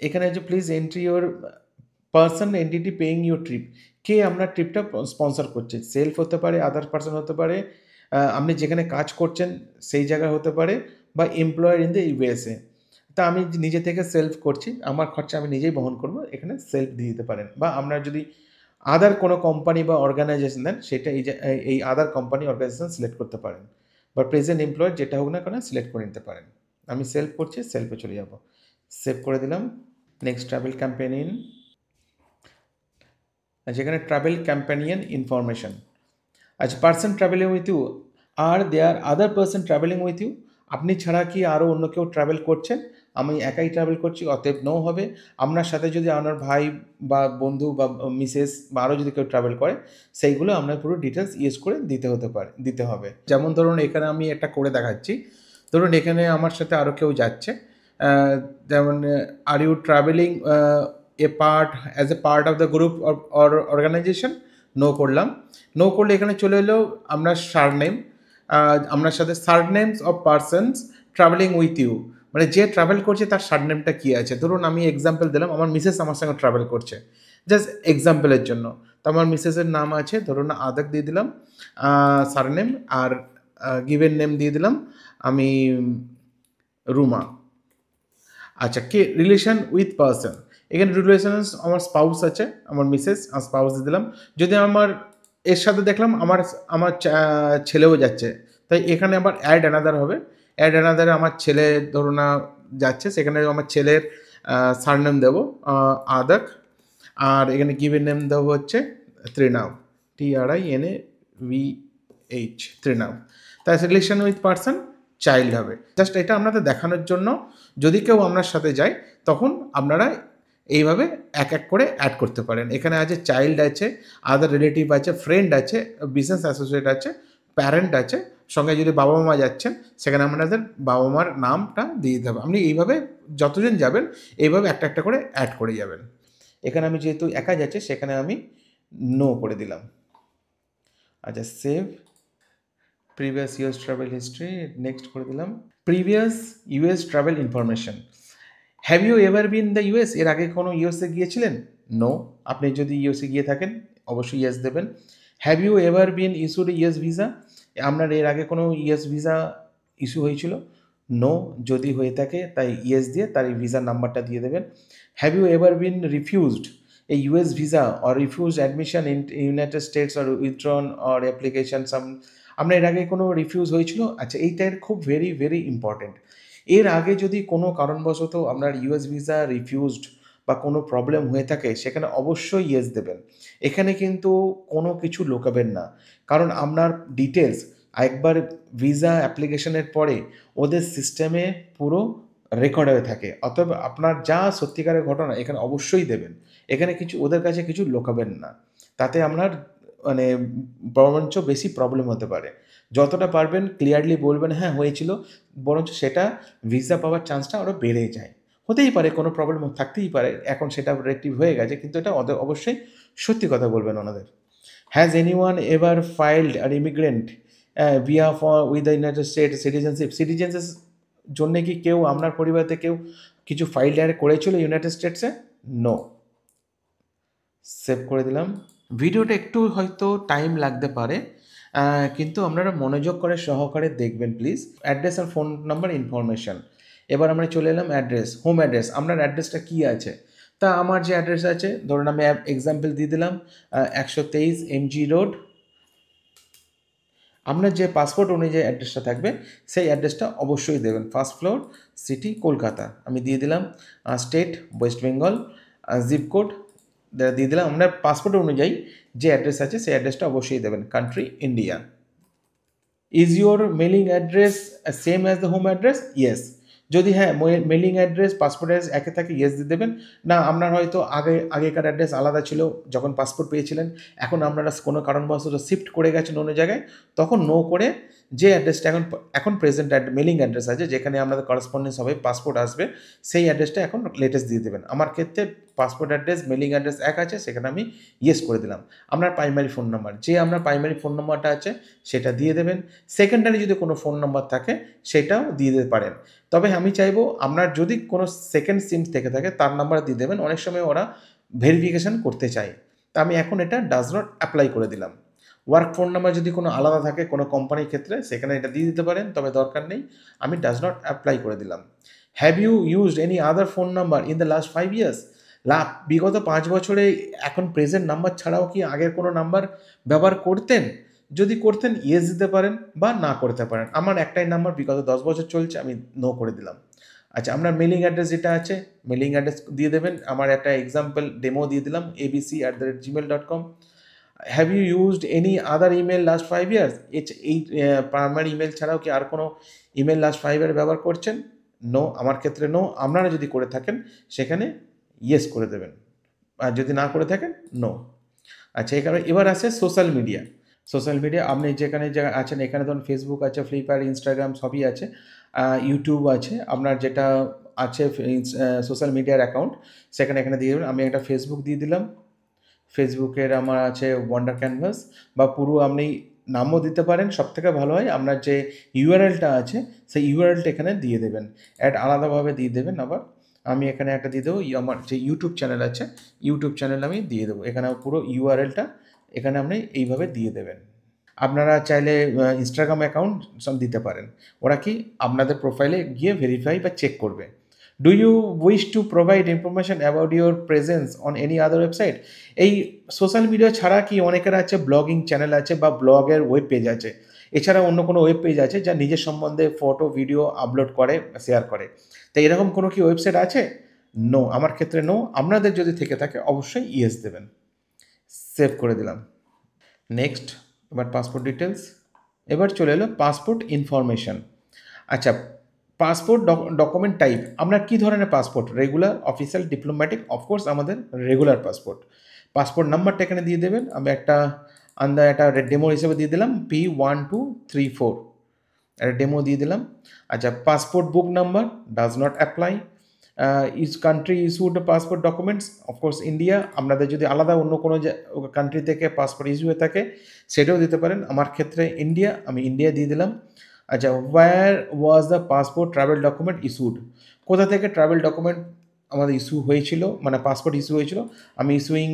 এখানে হচ্ছে please entry your person entity paying your trip, কে আপনার ট্রিপটা স্পন্সর করছে, সেলফ হতে পারে, আদার পার্সন হতে পারে, আপনি যেখানে কাজ করছেন সেই জায়গা হতে পারে, বা এমপ্লয়ার ইন দ্য ইউএসএ। তা আমি নিজে থেকে সেলফ করছি, আমার খরচা আমি নিজেই বহন করব, এখানে সেলফ দিয়ে দিতে পারেন। বা আপনার যদি আদার কোনো কোম্পানি বা অর্গানাইজেশন দেন সেটা এই আদার কোম্পানি অর্গানাইজেশন সিলেক্ট করতে পারেন, বা প্রেজেন্ট এমপ্লয়ার যেটা হোক না কেন সিলেক্ট করে নিতে পারেন। আমি সেলফ করছি, সেলফে চলে যাব, সেভ করে দিলাম। নেক্সট ট্রাভেল ক্যাম্পেনিয়ন, যেখানে ট্রাভেল ক্যাম্পেনিয়ন ইনফরমেশন। আচ্ছা, person travelling with you, are there other person travelling with you, আপনি ছাড়া কি আরও অন্য কেউ ট্রাভেল করছেন, আমি একাই ট্রাভেল করছি, অতএব নো হবে। আপনার সাথে যদি আপনার ভাই বা বন্ধু বা মিসেস বা আরও যদি কেউ ট্রাভেল করে সেইগুলো আপনার পুরো ডিটেলস ইউজ করে দিতে হবে। যেমন ধরুন এখানে আমি একটা করে দেখাচ্ছি, ধরুন এখানে আমার সাথে আরও কেউ যাচ্ছে, যেমন are you travelling as a part of the group or organisation, no করলাম। নো করলে এখানে চলে এলো আপনার সারনেম, আপনার সাথে surnames of persons travelling with you, মানে যে ট্রাভেল করছে তার সারনেমটা কী আছে। ধরুন আমি এক্সাম্পল দিলাম, আমার মিসেস আমার সঙ্গে ট্রাভেল করছে, জাস্ট এক্সাম্পলের জন্য। তো আমার মিসেসের নাম আছে, ধরুন আদাক দিয়ে দিলাম, সারনেম, আর গিভেন নেম দিয়ে দিলাম আমি রুমা। আচ্ছা, কে রিলেশন উইথ পার্সন, এখানে রিলেশন আমার স্পাউস আছে, আমার মিসেস আর স্পাউস দিয়ে দিলাম। যদি আমার এর সাথে দেখলাম আমার আমার ছেলেও যাচ্ছে, তাই এখানে আবার অ্যাড অ্যানাদার হবে। অ্যাড অ্যানাদারে আমার ছেলে ধরুন না যাচ্ছে, সেখানে আমার ছেলের সারনেম দেবো আদাক, আর এখানে গিভেন নেম দেবো হচ্ছে ত্রিনাভ, TRINAVH, ত্রিনাভ। তাই রিলেশন উইথ পার্সন চাইল্ড হবে। জাস্ট এটা আপনাদের দেখানোর জন্য, যদি কেউ আপনার সাথে যায় তখন আপনারা এইভাবে এক এক করে অ্যাড করতে পারেন। এখানে আছে চাইল্ড আছে, আদার রিলেটিভ আছে, ফ্রেন্ড আছে, বিজনেস অ্যাসোসিয়েট আছে, প্যারেন্ট আছে, সঙ্গে যদি বাবা মা যাচ্ছেন সেখানে আপনাদের বাবা মার নামটা দিয়ে দিতে হবে। আপনি এইভাবে যতজন যাবেন এইভাবে একটা একটা করে অ্যাড করে যাবেন। এখানে আমি যেহেতু একা যাচ্ছে সেখানে আমি নো করে দিলাম। আচ্ছা, save previous US travel history, next করে দিলাম। Previous US travel information, have you ever been the US, এর আগে কোনো ইউএসএ গিয়েছিলেন? নো। আপনি যদি ইউএসএ গিয়ে থাকেন অবশ্যই ইয়েস দেবেন। Have you ever been issued US visa, আপনার এর আগে কোনো ইউএস ভিসা ইস্যু হয়েছিল? নো। যদি হয়ে থাকে তাই ইয়েস দিয়ে তার এই ভিসার নাম্বারটা দিয়ে দেবেন। Have you ever been refused a US visa or refused admission in United States or withdrawn or application some, আপনার এর আগে কোনো রিফিউজ হয়েছিল? আচ্ছা, এইটার খুব ভেরি ভেরি ইম্পর্টেন্ট। এর আগে যদি কোনো কারণবশত আপনার ইউএস ভিসা রিফিউজড বা কোনো প্রবলেম হয়ে থাকে সেখানে অবশ্যই ইয়েস দেবেন। এখানে কিন্তু কোনো কিছু লুকাবেন না, কারণ আপনার ডিটেলস একবার ভিসা অ্যাপ্লিকেশনের পরে ওদের সিস্টেমে পুরো রেকর্ড হয়ে থাকে। অতএব আপনার যা সত্যিকারের ঘটনা এখানে অবশ্যই দেবেন। এখানে কিছু ওদের কাছে কিছু লুকাবেন না, তাতে আপনার মানে বরঞ্চ বেশি প্রবলেম হতে পারে। যতটা পারবেন ক্লিয়ারলি বলবেন হ্যাঁ হয়েছিল, বরঞ্চ সেটা ভিসা পাওয়ার চান্সটা আরও বেড়ে যায়। হতেই পারে কোনো প্রবলেম থাকতেই পারে, এখন সেটা রেক্টিভ হয়ে গেছে, কিন্তু এটা ওদের অবশ্যই সত্যি কথা বলবেন ওনাদের। Has anyone ever filed or immigrant via for with the United States citizenship, সিটিজেন্সের জন্যে কি কেউ আপনার পরিবারতে কেউ কিছু ফাইল করেছিল ইউনাইটেড স্টেটসে? নো। সেভ করে দিলাম। ভিডিওটা একটু হয়তো টাইম লাগতে পারে, কিন্তু আপনারা মনোযোগ করে সহকারে দেখবেন প্লিজ। অ্যাড্রেস আর ফোন নাম্বার ইনফরমেশান, এবার আমরা চলে এলাম অ্যাড্রেস, হোম অ্যাড্রেস। আপনার অ্যাড্রেসটা কী আছে? তা আমার যে অ্যাড্রেস আছে ধরুন আমি এক্সাম্পল দিয়ে দিলাম 123 MG রোড। আপনার যে পাসপোর্ট অনুযায়ী অ্যাড্রেসটা থাকবে সেই অ্যাড্রেসটা অবশ্যই দেবেন। ফার্স্ট ফ্লোর, সিটি কলকাতা, আমি দিয়ে দিলাম। State West Bengal, zip code দিয়ে দিলাম। আপনার পাসপোর্ট অনুযায়ী যে অ্যাড্রেস আছে সেই অ্যাড্রেসটা অবশ্যই দেবেন। Country India. Is your mailing address same as the home address? Yes. যদি হ্যাঁ মেলিং অ্যাড্রেস পাসপোর্ট অ্যাড্রেস একে থাকে ইয়েস দিয়ে দেবেন। না আপনার হয়তো আগেকার অ্যাড্রেস আলাদা ছিল যখন পাসপোর্ট পেয়েছিলেন, এখন আপনারা কোনো কারণবশত শিফট করে গেছেন অন্য জায়গায়, তখন নো করে যে অ্যাড্রেসটা এখন প্রেজেন্ট মেলিং অ্যাড্রেস আছে যেখানে আপনাদের করেসপন্ডেন্স হবে পাসপোর্ট আসবে, সেই অ্যাড্রেসটা এখন লেটেস্ট দিয়ে দেবেন। আমার ক্ষেত্রে পাসপোর্ট অ্যাড্রেস মেলিং অ্যাড্রেস এক আছে, সেখানে আমি ইয়েস করে দিলাম। আপনার প্রাইমারি ফোন নাম্বার, যে আপনার প্রাইমারি ফোন নাম্বারটা আছে সেটা দিয়ে দেবেন। সেকেন্ডারি যদি কোনো ফোন নাম্বার থাকে সেটাও দিয়ে দিতে পারেন। তবে আমি চাইবো আপনার যদি কোনো সেকেন্ড সিম থেকে থাকে তার নাম্বার দিয়ে দেবেন, অনেক সময় ওরা ভেরিফিকেশান করতে চায়। তা আমি এখন এটা ডাজ নট অ্যাপ্লাই করে দিলাম। ওয়ার্ক ফোন নাম্বার যদি কোনো আলাদা থাকে কোনো কোম্পানির ক্ষেত্রে সেখানে এটা দিয়ে দিতে পারেন, তবে দরকার নেই, আমি ডাজ নট অ্যাপ্লাই করে দিলাম। Have you used any other phone number in the last 5 years? বিগত 5 বছরে এখন প্রেজেন্ট নাম্বার ছাড়াও কি আগের কোনো নাম্বার ব্যবহার করতেন? যদি করতেন ইয়েস দিতে পারেন বা না করতে পারেন। আমার একটাই নাম্বার বিগত 10 বছর চলছে, আমি নো করে দিলাম। আচ্ছা, আপনার মেলিং অ্যাড্রেস যেটা আছে মেলিং অ্যাড্রেস দিয়ে দেবেন। আমার একটা এক্সাম্পল ডেমো দিয়ে দিলাম abc@gmail.com। Have you used any other email last 5 years? এই প্রাইমারি ইমেল ছাড়াও কি আর কোনো ইমেল লাস্ট 5 year ব্যবহার করছেন? নো, আমার ক্ষেত্রে নো। আপনারা যদি করে থাকেন সেখানে ইয়েস করে দেবেন, আর যদি না করে থাকেন নো। আচ্ছা, এবার আসে সোশ্যাল মিডিয়া। সোশ্যাল মিডিয়া আপনি যেখানে আছেন, এখানে ধরুন ফেসবুক আছে, ফ্লিপকার্ট, ইনস্টাগ্রাম সবই আছে, ইউটিউব আছে, আপনার যেটা আছে সোশ্যাল মিডিয়ার অ্যাকাউন্ট সেখানে এখানে দিয়ে দেবেন। আমি একটা ফেসবুক দিয়ে দিলাম। ফেসবুকের আমার আছে ওয়ান্ডার ক্যানভাস, বা পুরো আপনি নামও দিতে পারেন। সবথেকে ভালো হয় আপনার যে ইউআরএলটা আছে সেই ইউআরএলটা এখানে দিয়ে দেবেন, আলাদাভাবে দিয়ে দেবেন। আবার আমি এখানে একটা দিয়ে দেবো আমার যে ইউটিউব চ্যানেল আছে, ইউটিউব চ্যানেল আমি দিয়ে দেবো, এখানে পুরো ইউআরএলটা এখানে আপনি এইভাবে দিয়ে দেবেন। আপনারা চাইলে ইনস্টাগ্রাম অ্যাকাউন্ট সব দিতে পারেন। ওরা কি আপনাদের প্রোফাইলে গিয়ে ভেরিফাই বা চেক করবে। Do you wish to provide information about your presence on any other website? এই সোশ্যাল মিডিয়া ছাড়া কি অনেকের আছে ব্লগিং চ্যানেল আছে বা ব্লগের ওয়েব পেজ আছে। এছাড়া অন্য কোনো ওয়েব পেজ আছে যা নিজের সম্বন্ধে ফটো ভিডিও আপলোড করে শেয়ার করে। তো এরকম কোনো কি ওয়েবসাইট আছে? নো, আমার ক্ষেত্রে নো। আপনাদের যদি থেকে থাকে অবশ্যই ইয়েস দেবেন। সেভ করে দিলাম। নেক্সট, এবার পাসপোর্ট ডিটেলস। এবার চলে এলো পাসপোর্ট ইনফরমেশন। আচ্ছা, পাসপোর্ট ডকুমেন্ট টাইপ আপনার কী ধরনের passport? Regular, official, diplomatic? Of course আমাদের রেগুলার পাসপোর্ট। পাসপোর্ট নাম্বারটা এখানে দিয়ে দেবেন। আমি একটা একটা ডেমো হিসেবে দিয়ে দিলাম P1234, একটা ডেমো দিয়ে দিলাম। আচ্ছা, passport book number does not apply. Which country issued passport documents? Of course India. আপনাদের যদি আলাদা অন্য কোনো কান্ট্রি থেকে পাসপোর্ট ইস্যু হয়ে থাকে সেটাও দিতে পারেন। আমার ক্ষেত্রে ইন্ডিয়া, আমি ইন্ডিয়া দিয়ে দিলাম। আচ্ছা, where was the passport travel document issued? কোথা থেকে ট্রাভেল ডকুমেন্ট আমাদের ইস্যু হয়েছিল, মানে পাসপোর্ট ইস্যু হয়েছিল? আমি ইস্যুইং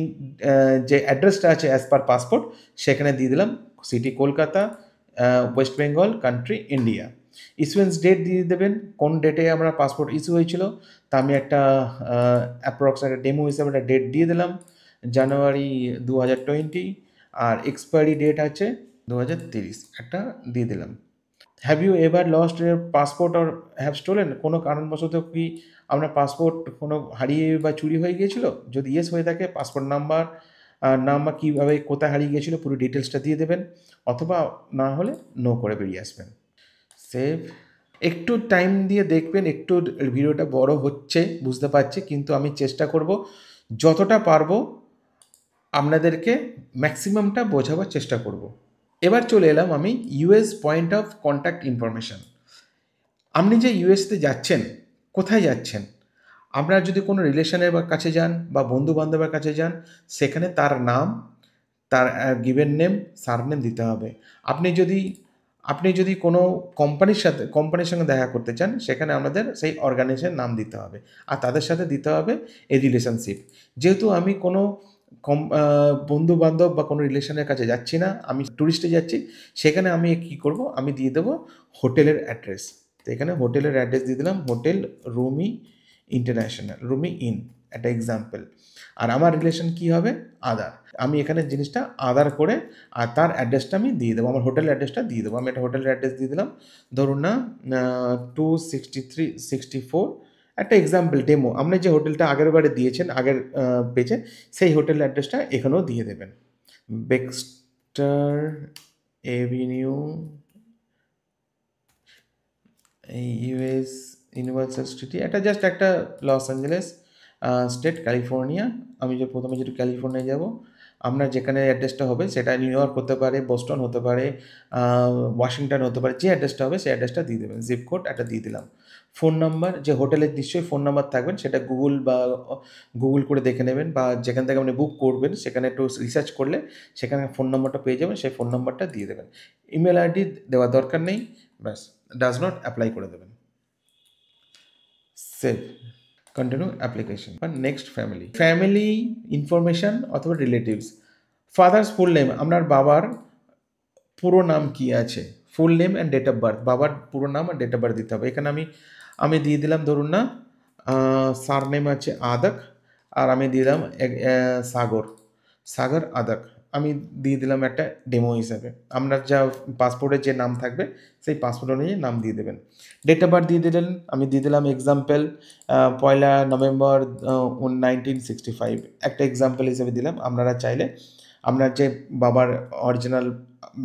যে অ্যাড্রেসটা আছে অ্যাজ পার পাসপোর্ট সেখানে দিয়ে দিলাম city Kolkata, West Bengal, country India. Issuance date দিয়ে দেবেন, কোন ডেটে আমরা পাসপোর্ট ইস্যু হয়েছিল। তা আমি একটা অ্যাপ্রক্স একটা ডেমো হিসেবে একটা ডেট দিয়ে দিলাম, জানুয়ারি 2020, আর এক্সপায়ারি ডেট আছে 2030, একটা দিয়ে দিলাম। Have you ever lost your passport or have stolen? কোনো কারণবশত কি আপনার পাসপোর্ট কোনো হারিয়ে বা চুরি হয়ে গিয়েছিল? যদি ইয়েস হয়ে থাকে পাসপোর্ট নাম্বার, নাম বা কীভাবে কোথায় হারিয়ে গিয়েছিল পুরো ডিটেলসটা দিয়ে দেবেন, অথবা না হলে নো করে বেরিয়ে আসবেন। সেভ। একটু টাইম দিয়ে দেখবেন, একটু ভিডিওটা বড় হচ্ছে বুঝতে পারছি, কিন্তু আমি চেষ্টা করব যতটা পারবো আপনাদেরকে ম্যাক্সিমামটা বোঝাবার চেষ্টা করব। এবার চলে এলাম আমি US point of contact information. আপনি যে ইউএসতে যাচ্ছেন, কোথায় যাচ্ছেন? আপনার যদি কোনো রিলেশনের কাছে যান বা বন্ধু বান্ধবের কাছে যান, সেখানে তার নাম, তার গিভেন নেম, সারনেম দিতে হবে। আপনি যদি কোনো কোম্পানির সঙ্গে দেখা করতে চান, সেখানে আমাদের সেই অর্গানাইজেশনের নাম দিতে হবে, আর তাদের সাথে দিতে হবে এই রিলেশনশিপ। যেহেতু আমি কোনো বন্ধু বান্ধব বা কোনো রিলেশনের কাছে যাচ্ছি না, আমি ট্যুরিস্টে যাচ্ছি, সেখানে আমি কী করব, আমি দিয়ে দেবো হোটেলের অ্যাড্রেস। তো এখানে হোটেলের অ্যাড্রেস দিয়ে দিলাম, hotel Rumi international, Rumi in, একটা এক্সাম্পল। আর আমার রিলেশন কি হবে? আদার। আমি এখানে জিনিসটা আদার করে আর তার অ্যাড্রেসটা আমি দিয়ে দেবো, আমার হোটেল অ্যাড্রেসটা দিয়ে দেবো। আমি একটা হোটেলের অ্যাড্রেস দিয়ে দিলাম, ধরুন না 263-64, একটা এক্সাম্পল ডেমো। আপনি যে হোটেলটা আগের বারে দিয়েছেন আগের পেজে, সেই হোটেলের অ্যাড্রেসটা এখানেও দিয়ে দেবেন। বেক্সটার এভিনিউ, ইউএস, ইউনিভার্সাল সিটি, এটা জাস্ট একটা লস অ্যাঞ্জেলেস স্টেট, ক্যালিফোর্নিয়া। আমি যে প্রথমে যেটা ক্যালিফোর্নিয়া যাব, আপনার যেখানে অ্যাড্রেসটা হবে সেটা নিউ ইয়র্ক হতে পারে, বোস্টন হতে পারে, ওয়াশিংটন হতে পারে, যে অ্যাড্রেসটা হবে সেই অ্যাড্রেসটা দিয়ে দেবেন। জিপ কোড একটা দিয়ে দিলাম। ফোন নাম্বার, যে হোটেলের নিশ্চয়ই ফোন নাম্বার থাকবেন, সেটা গুগল করে দেখে নেবেন, বা যেখান থেকে আপনি বুক করবেন সেখানে একটু রিসার্চ করলে সেখানে ফোন নাম্বারটা পেয়ে যাবেন, সেই ফোন নাম্বারটা দিয়ে দেবেন। ইমেল আইডি দেওয়ার দরকার নেই, ব্যাস ডাজ নট অ্যাপ্লাই করে দেবেন। Save, continue application. Next, family information অথবা রিলেটিভস। ফাদার্স ফুল নেম, আপনার বাবার পুরো নাম কি আছে, full name and date of birth, বাবার পুরো নাম আর ডেট অফ বার্থ দিতে হবে। এখানে আমি দিয়ে দিলাম, ধরুন না সার নেম আছে আদক, আর আমি দিয়ে দিলাম সাগর আদক। আমি দিয়ে দিলাম একটা ডেমো হিসাবে। আপনার যা পাসপোর্টের যে নাম থাকবে সেই পাসপোর্ট অনুযায়ী নাম দিয়ে দেবেন। ডেট অফ বার্থ দিয়ে দিলেন, আমি দিয়ে দিলাম এক্সাম্পল 1 নভেম্বর 1965, একটা এক্সাম্পল হিসেবে দিলাম। আপনারা চাইলে আপনার যে বাবার অরিজিনাল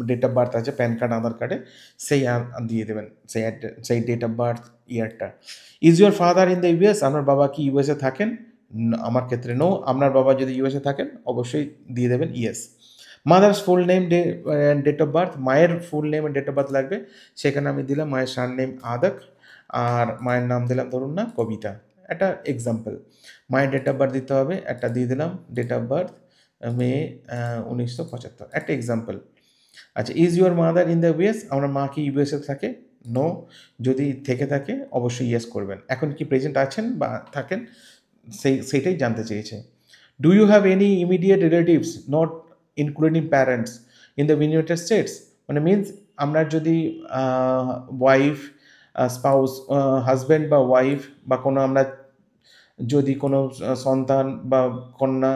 ডেট অফ বার্থ আছে প্যান কার্ড, আধার কার্ডে, সেই দিয়ে দেবেন, সেই ডেট অফ বার্থ ইয়ারটা। Is your father in the US? আপনার বাবা কি ইউএসএ থাকেন? আমার ক্ষেত্রে নো। আপনার বাবা যদি ইউএসএ থাকেন অবশ্যই দিয়ে দেবেন yes. Mother's full name date of birth, মায়ের full name date of birth লাগবে, সেখানে আমি দিলাম মায়ের সার নেম আদক, আর মায়ের নাম দিলাম ধরুন না কবিতা, একটা এক্সাম্পল। মায়ের ডেট অফ বার্থ দিতে হবে, একটা দিয়ে দিলাম ডেট অফ বার্থ মে 1975, একটা এক্সাম্পল। আচ্ছা, is your mother in the US? আমার মা কি ইউএসএ থাকে? নো। যদি থেকে থাকে অবশ্যই ইয়েস করবেন। এখন কি প্রেজেন্ট আছেন বা থাকেন সেইটাই জানতে চেয়েছে। Do you have any immediate relatives not including parents in the United States, মানে মিনস আপনার যদি ওয়াইফ, স্পাউস, হাজব্যান্ড বা ওয়াইফ বা কোনো আমরা যদি কোনো সন্তান বা কন্যা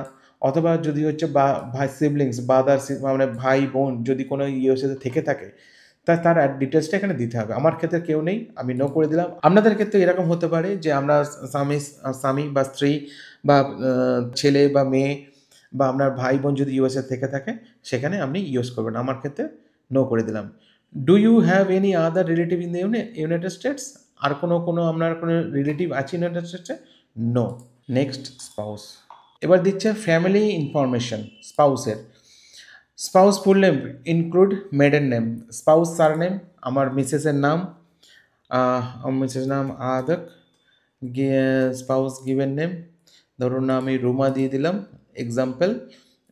অথবা যদি হচ্ছে বা ভাই সিবলিংস বাদার মানে ভাই বোন যদি কোনো ইউএসএতে থেকে থাকে, তার ডিটেলসটা এখানে দিতে হবে। আমার ক্ষেত্রে কেউ নেই, আমি নো করে দিলাম। আপনাদের ক্ষেত্রে এরকম হতে পারে যে আমরা স্বামী বা স্ত্রী বা ছেলে বা মেয়ে বা আপনার ভাই বোন যদি ইউএসএ থেকে থাকে সেখানে আপনি ইউজ করবেন। আমার ক্ষেত্রে নো করে দিলাম। Do you have any other relative in the United States? আর কোনো আপনার কোনো রিলেটিভ আছে ইউনাইটেড স্টেটসে? নো। Next, spouse. এবার দিচ্ছে ফ্যামিলি ইনফরমেশন স্পাউসের। Spouse full name include maiden name, spouse surname, আমার মিসেসের নাম, মিসেস নাম আদক, স্পাউস গিভেন নেম, ধরুন না আমি রুমা দিয়ে দিলাম এক্সাম্পল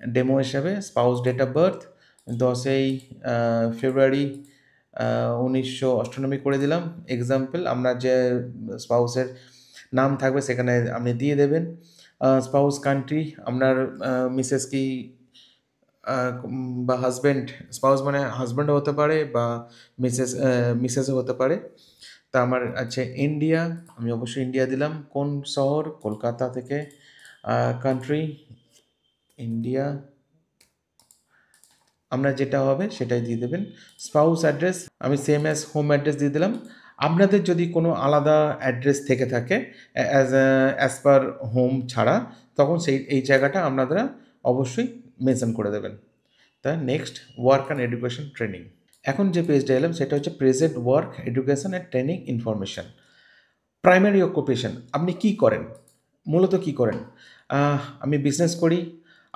ডেমো হিসাবে। স্পাউস ডেট অফ বার্থ 10ই ফেব্রুয়ারি 1998 করে দিলাম এক্সাম্পল। আপনার যে স্পাউসের নাম থাকবে সেখানে আপনি দিয়ে দেবেন। স্পাউস কান্ট্রি, আপনার মিসেস কি বা হাজব্যান্ড, স্পাউস মানে হাজব্যান্ডও হতে পারে বা মিসেসও হতে পারে। তা আমার আছে ইন্ডিয়া, আমি অবশ্যই ইন্ডিয়া দিলাম। কোন শহর? কলকাতা থেকে। কান্ট্রি ইন্ডিয়া, আপনার যেটা হবে সেটাই দিয়ে দেবেন। স্পাউস অ্যাড্রেস আমি সেম অ্যাজ হোম অ্যাড্রেস দিয়ে দিলাম। আপনাদের যদি কোনো আলাদা অ্যাড্রেস থেকে থাকে অ্যাজ পার হোম ছাড়া, তখন এই জায়গাটা আপনারা অবশ্যই মেনশন করে দেবেন। তা next, work and education training. এখন যে পেজটা এলাম সেটা হচ্ছে present work education and training information. Primary occupation, আপনি কি করেন, মূলত কি করেন? আমি বিজনেস করি।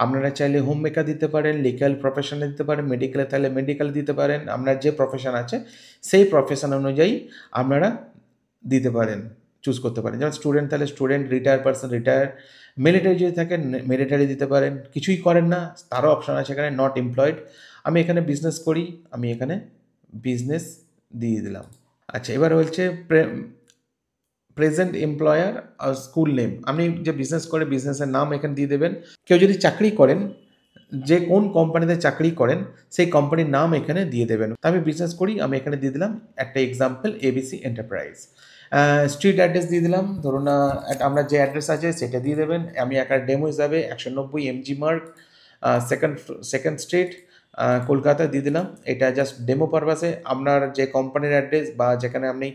আপনারা চাইলে হোম মেকার দিতে পারেন, লিগ্যাল প্রফেশনে দিতে পারেন, মেডিকেলে তাহলে মেডিকেল দিতে পারেন। আপনার যে প্রফেশন আছে সেই প্রফেশন অনুযায়ী আপনারা দিতে পারেন, চুজ করতে পারেন। যেমন স্টুডেন্ট তাহলে student, retire person retire, military যদি থাকেন মিলিটারি দিতে পারেন। কিছুই করেন না তারও অপশন আছে এখানে, নট এমপ্লয়েড। আমি এখানে বিজনেস করি, আমি এখানে বিজনেস দিয়ে দিলাম। আচ্ছা, এবার হচ্ছে প্রেজেন্ট এমপ্লয়ার আর স্কুল নেম। আপনি যে বিজনেস করে বিজনেসের নাম এখানে দিয়ে দেবেন। কেউ যদি চাকরি করেন, যে কোন কোম্পানিতে চাকরি করেন সেই কোম্পানির নাম এখানে দিয়ে দেবেন। তা আমি বিজনেস করি, আমি এখানে দিয়ে দিলাম একটা example ABC enterprise. Street address দিয়ে দিলাম, ধরুন আমরা যে অ্যাড্রেস আছে সেটা দিয়ে দেবেন। আমি একটা ডেমো হিসাবে 190 এমজি মার্গ সেকেন্ড স্ট্রিট কলকাতা দিয়ে দিলাম। এটা জাস্ট ডেমো পারপাসে। আপনার যে কোম্পানির অ্যাড্রেস বা যেখানে আপনি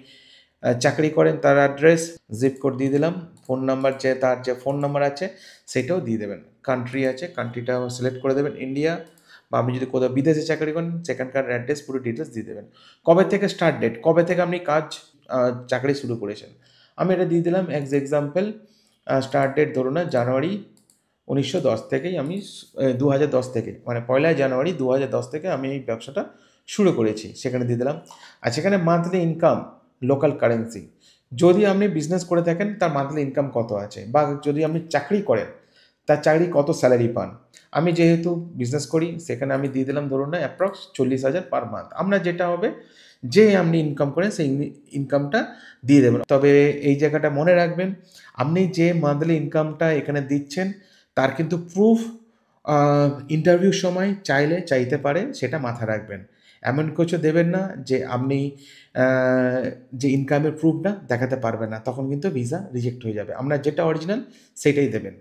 চাকরি করেন তার অ্যাড্রেস, জিপ কোড দিয়ে দিলাম। ফোন নাম্বার, যে তার যে ফোন নাম্বার আছে সেটাও দিয়ে দেবেন। কান্ট্রি আছে, কান্ট্রিটাও সিলেক্ট করে দেবেন ইন্ডিয়া, বা আপনি যদি কোথাও বিদেশে চাকরি করেন সেখানকার অ্যাড্রেস পুরো ডিটেলস দিয়ে দেবেন। কবে থেকে স্টার্ট ডেট, কবে থেকে আপনি চাকরি শুরু করেছেন, আমি এটা দিয়ে দিলাম এক্স এক্সাম্পল। স্টার্ট ডেট ধরুন না জানুয়ারি 1910 থেকেই আমি 2010 থেকে, মানে 1 জানুয়ারি 2010 থেকে আমি এই ব্যবসাটা শুরু করেছি, সেখানে দিয়ে দিলাম। আর সেখানে মান্থলি ইনকাম লোকাল কারেন্সি, যদি আপনি বিজনেস করে থাকেন তার মান্থলি ইনকাম কত আছে, বা যদি আপনি চাকরি করেন তার চাকরি কত স্যালারি পান। আমি যেহেতু বিজনেস করি সেখানে আমি দিয়ে দিলাম ধরুন না অ্যাপ্রক্স 40,000 পার মান্থ। আপনার যেটা হবে যে আপনি ইনকাম করেন সেই ইনকামটা দিয়ে দেবেন। তবে এই জায়গাটা মনে রাখবেন, আপনি যে মান্থলি ইনকামটা এখানে দিচ্ছেন তার কিন্তু প্রুফ ইন্টারভিউর সময় চাইতে পারে, সেটা মাথায় রাখবেন। এমন কিছু দেবেন না যে আপনি যে ইনকামের প্রুফটা দেখাতে পারবেন না, তখন কিন্তু ভিসা রিজেক্ট হয়ে যাবে। আপনার যেটা অরিজিনাল সেটাই দেবেন।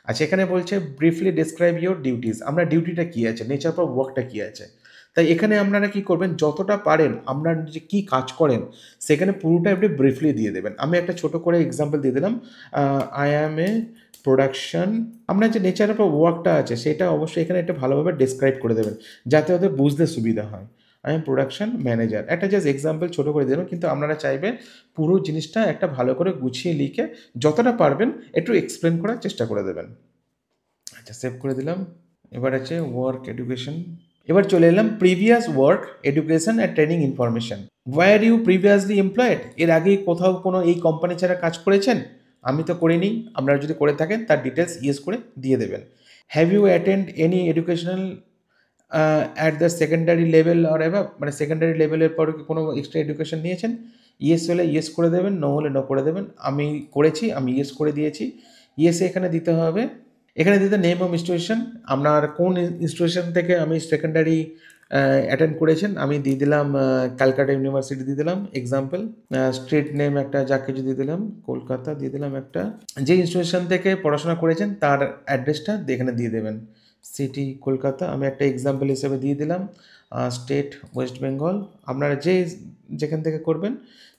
আচ্ছা, এখানে বলছে ব্রিফলি ডিসক্রাইব ইউর ডিউটিস, আপনার ডিউটিটা কী আছে, নেচার অফ ওয়ার্কটা কী আছে। তাই এখানে আপনারা কি করবেন, যতটা পারেন আপনার যে কী কাজ করেন সেখানে পুরোটা আপনি ব্রিফলি দিয়ে দেবেন। আমি একটা ছোট করে এক্সাম্পল দিয়ে দিলাম, আই অ্যাম এ প্রোডাকশন। আপনার যে নেচার অফ ওয়ার্কটা আছে সেটা অবশ্যই এখানে একটা ভালোভাবে ডিসক্রাইব করে দেবেন যাতে ওদের বুঝতে সুবিধা হয়। আই এম প্রোডাকশন ম্যানেজার, একটা জাস্ট এক্সাম্পল ছোটো করে দেবেন, কিন্তু আপনারা চাইবে পুরো জিনিসটা একটা ভালো করে গুছিয়ে লিখে যতটা পারবেন একটু এক্সপ্লেন করার চেষ্টা করে দেবেন। আচ্ছা, সেভ করে দিলাম। এবার আছে ওয়ার্ক এডুকেশন। এবার চলে এলাম previous work education and training information. Were you previously employed, এর আগে কোথাও কোনো এই কোম্পানি ছাড়া কাজ করেছেন? আমি তো করিনি, আপনারা যদি করে থাকেন তার ডিটেলস ইয়েস করে দিয়ে দেবেন। Have you attend any educational at the secondary level or above, মানে সেকেন্ডারি লেভেলের পর কোনো এক্সট্রা এডুকেশন নিয়েছেন? ইয়েস হলে ইয়েস করে দেবেন, নো হলে নো করে দেবেন। আমি করেছি, আমি ইয়েস করে দিয়েছি। ইয়েসে এখানে দিতে হবে এখানে দিতে নেম অফ ইনস্টিটিউশন, আপনার কোন ইনস্টিটিউশন থেকে আমি সেকেন্ডারি অ্যাটেন্ড করেছেন, আমি দিয়ে দিলাম ক্যালকাটা ইউনিভার্সিটি দিয়ে দিলাম এক্সাম্পল। স্ট্রিট নেম একটা যা কিছু দিয়ে দিলাম, কলকাতা দিয়ে দিলাম একটা। যে ইনস্টিটিউশন থেকে পড়াশোনা করেছেন তার অ্যাড্রেসটা এখানে দিয়ে দেবেন। সিটি কলকাতা আমি একটা এক্সাম্পল হিসেবে দিয়ে দিলাম। স্টেট ওয়েস্ট বেঙ্গল, আপনারা যেখান থেকে করবেন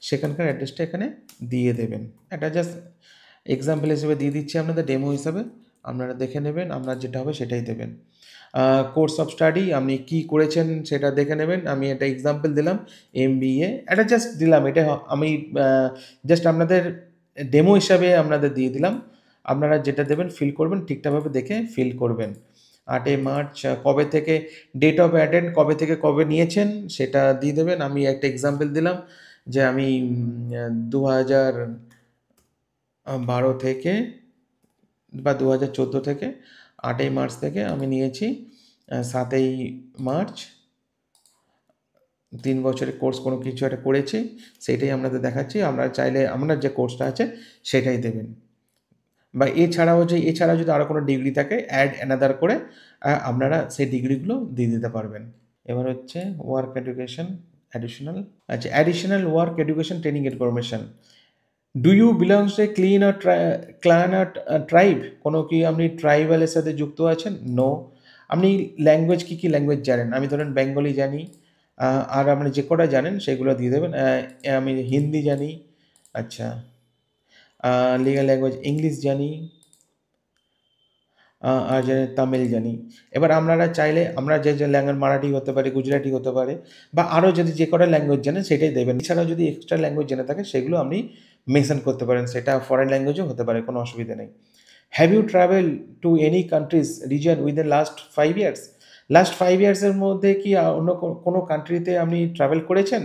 সেখানকার অ্যাড্রেসটা এখানে দিয়ে দেবেন। এটা জাস্ট এক্সাম্পল হিসেবে দিয়ে দিচ্ছি আপনাদের, ডেমো হিসাবে আপনারা দেখে নেবেন, আপনার যেটা হবে সেটাই দেবেন। কোর্স অফ স্টাডি আপনি কী করেছেন সেটা দেখে নেবেন, আমি একটা এক্সাম্পল দিলাম MBA, এটা জাস্ট দিলাম, এটা আমি জাস্ট আপনাদের ডেমো হিসাবে আপনাদের দিয়ে দিলাম। আপনারা যেটা দেবেন ফিল করবেন, ঠিকঠাকভাবে দেখে ফিল করবেন। 8 মার্চ কবে থেকে ডেট অফ অ্যাটেন্ড কবে থেকে কবে নিয়েছেন সেটা দিয়ে দেবেন। আমি একটা এক্সাম্পল দিলাম যে আমি 2012 থেকে বা 2014 থেকে 8 মার্চ থেকে আমি নিয়েছি 7 মার্চ, 3 বছরের কোর্স কোনো কিছু একটা করেছি, সেইটাই আপনাদের দেখাচ্ছি। আপনারা চাইলে আপনার যে কোর্সটা আছে সেটাই দেবেন, বা এছাড়াও যদি আরও কোনো ডিগ্রি থাকে অ্যাড অ্যানাদার করে আপনারা সেই ডিগ্রিগুলো দিয়ে দিতে পারবেন। এবার হচ্ছে ওয়ার্ক এডুকেশন অ্যাডিশনাল, আচ্ছা additional work education training information. Do you belongs to a clan or tribe, কোনো কি আপনি ট্রাইবালের সাথে যুক্ত আছেন? নো। আপনি ল্যাঙ্গুয়েজ কী ল্যাঙ্গুয়েজ জানেন? আমি ধরেন বেঙ্গলি জানি, আর আপনি যে কটা জানেন সেগুলো দিয়ে দেবেন। আমি হিন্দি জানি, আচ্ছা লিগাল ল্যাঙ্গুয়েজ ইংলিশ জানি, আর জানি তামিল জানি। এবার আপনারা চাইলে আমরা যে ল্যাঙ্গুয়েজ মারাঠি হতে পারে, গুজরাটি হতে পারে, বা আরও যদি যে কটা ল্যাঙ্গুয়েজ জানেন সেটাই দেবেন। এছাড়াও যদি এক্সট্রা ল্যাঙ্গুয়েজ জেনে থাকে সেগুলো আপনি মেনশন করতে পারেন, সেটা ফরেন ল্যাঙ্গুয়েজও হতে পারে, কোনো অসুবিধা নেই। Have you travel to any countries region within last 5 years? Last 5 ইয়ার্সের মধ্যে কি অন্য কোনো কান্ট্রিতে আপনি ট্রাভেল করেছেন?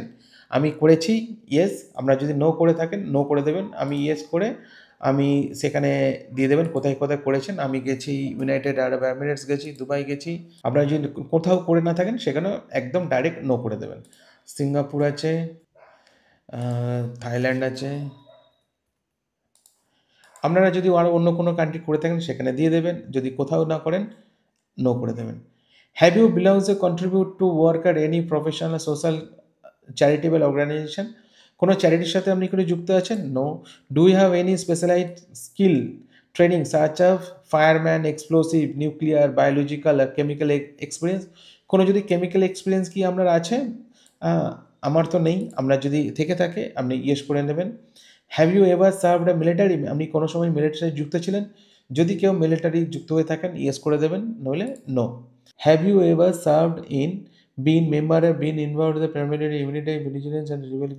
আমি করেছি, ইয়েস। আপনারা যদি নো করে থাকেন নো করে দেবেন, আমি ইয়েস করে আমি সেখানে দিয়ে দেবেন কোথায় কোথায় করেছেন। আমি গেছি ইউনাইটেড আরব এমিরেটস গেছি, দুবাই গেছি। আপনারা যদি কোথাও করে না থাকেন সেখানেও একদম ডাইরেক্ট নো করে দেবেন। সিঙ্গাপুর আছে, থাইল্যান্ড আছে। আপনারা যদি আরও অন্য কোনো কান্ট্রি করে থাকেন সেখানে দিয়ে দেবেন, যদি কোথাও না করেন নো করে দেবেন। Have you belongs a contribute to work or any professional social charitable organisation, কোনো চ্যারিটির সাথে আপনি কোনো যুক্ত আছেন? No. Do you have any specialised skill training such of fireman, explosive, nuclear, biological or chemical experience, কোনো যদি কেমিক্যাল এক্সপিরিয়েন্স কি আপনার আছে? আমার তো নেই, আপনার যদি থেকে থাকে আপনি ইয়েস করে নেবেন। Have you ever served a military, আপনি কোনো সময় মিলিটারি যুক্ত ছিলেন? যদি কেউ মিলিটারি যুক্ত হয়ে থাকেন ইয়েস করে দেবেন, নইলে no. Have you ever served in, been member or been involved in the paramilitary unity, vigilance and rebel